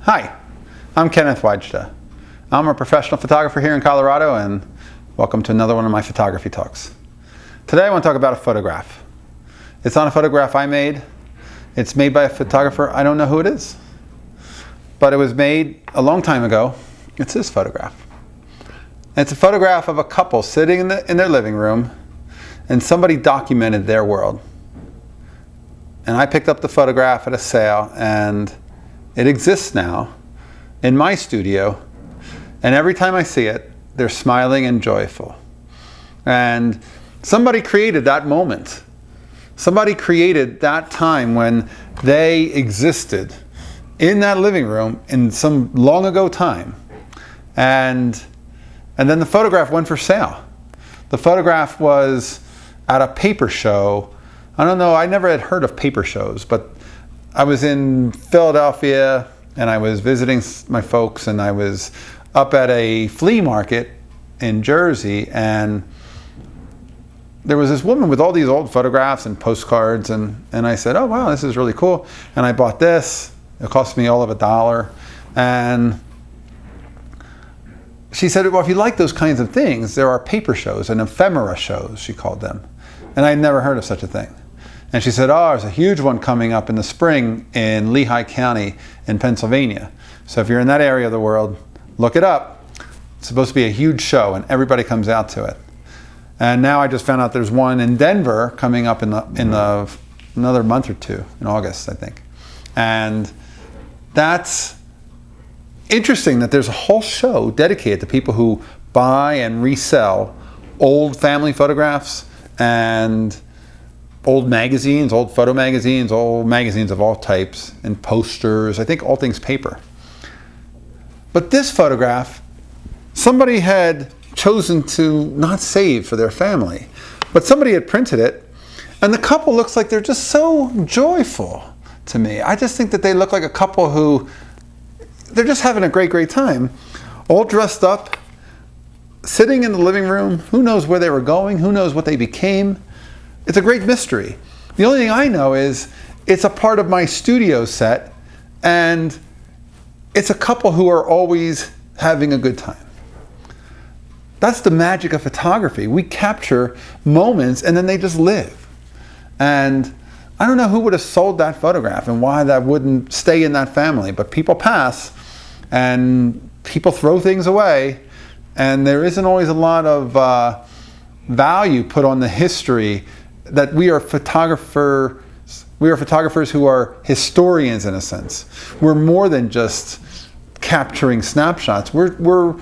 Hi, I'm Kenneth WAJDA. I'm a professional photographer here in Colorado, and welcome to another one of my photography talks. Today I want to talk about a photograph. It's not a photograph I made. It's made by a photographer. I don't know who it is, but it was made a long time ago. It's this photograph. And it's a photograph of a couple sitting in their living room, and somebody documented their world. And I picked up the photograph at a sale, and it exists now in my studio, and every time I see it, they're smiling and joyful. And somebody created that moment. Somebody created that time when they existed in that living room in some long ago time. And then the photograph went for sale. The photograph was at a paper show. I don't know, I never had heard of paper shows, but I was in Philadelphia and I was visiting my folks, and I was up at a flea market in Jersey, and there was this woman with all these old photographs and postcards, and I said, oh wow, this is really cool. And I bought this. It cost me all of $1. And she said, well, if you like those kinds of things, there are paper shows and ephemera shows, she called them. And I'd never heard of such a thing. And she said, oh, there's a huge one coming up in the spring in Lehigh County in Pennsylvania. So if you're in that area of the world, look it up. It's supposed to be a huge show, and everybody comes out to it. And now I just found out there's one in Denver coming up in another month or two, in August, I think. And that's interesting that there's a whole show dedicated to people who buy and resell old family photographs and old magazines, old photo magazines, old magazines of all types, and posters, I think all things paper. But this photograph, somebody had chosen to not save for their family, but somebody had printed it, and the couple looks like they're just so joyful to me. I just think that they look like a couple who, they're just having a great time, all dressed up, sitting in the living room. Who knows where they were going? Who knows what they became? It's a great mystery. The only thing I know is it's a part of my studio set, and it's a couple who are always having a good time. That's the magic of photography. We capture moments and then they just live. And I don't know who would have sold that photograph and why that wouldn't stay in that family, but people pass and people throw things away, and there isn't always a lot of value put on the history that we are photographers who are historians in a sense. We're more than just capturing snapshots. We're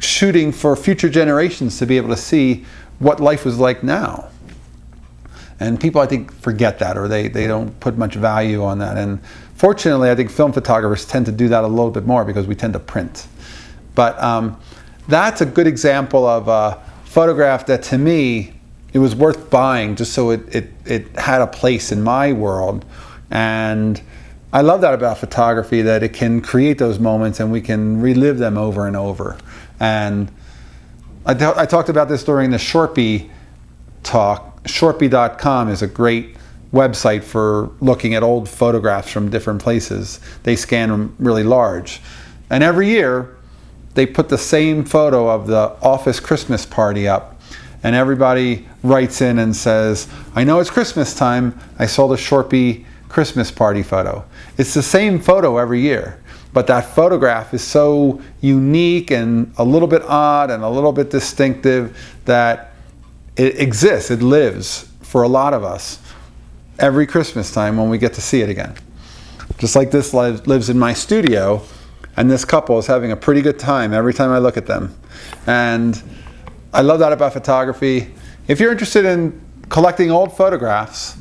shooting for future generations to be able to see what life was like now. And people, I think, forget that, or they don't put much value on that. And fortunately, I think film photographers tend to do that a little bit more because we tend to print. But that's a good example of a photograph that, to me, it was worth buying just so it had a place in my world. And I love that about photography, that it can create those moments and we can relive them over and over. And I talked about this during the Shortby talk. Shortby.com is a great website for looking at old photographs from different places. They scan them really large. And every year, they put the same photo of the office Christmas party up. And everybody writes in and says, I know it's Christmas time, I saw the Shortby Christmas party photo. It's the same photo every year, but that photograph is so unique and a little bit odd and a little bit distinctive that it exists, it lives for a lot of us every Christmas time when we get to see it again. Just like this lives in my studio, and this couple is having a pretty good time every time I look at them. And I love that about photography. If you're interested in collecting old photographs,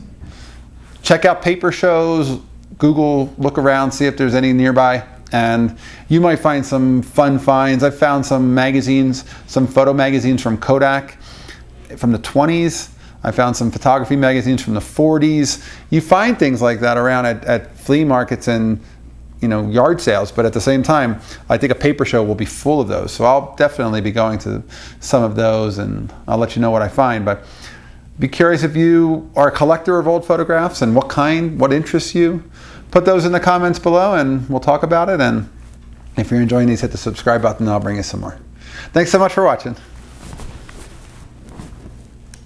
check out paper shows, Google, look around, see if there's any nearby, and you might find some fun finds. I found some magazines, some photo magazines from Kodak from the 20s. I found some photography magazines from the 40s. You find things like that around at flea markets and yard sales, but at the same time, I think a paper show will be full of those. So I'll definitely be going to some of those, and I'll let you know what I find. But be curious if you are a collector of old photographs and what interests you. Put those in the comments below and we'll talk about it, and If you're enjoying these, hit the subscribe button and I'll bring you some more. Thanks so much for watching.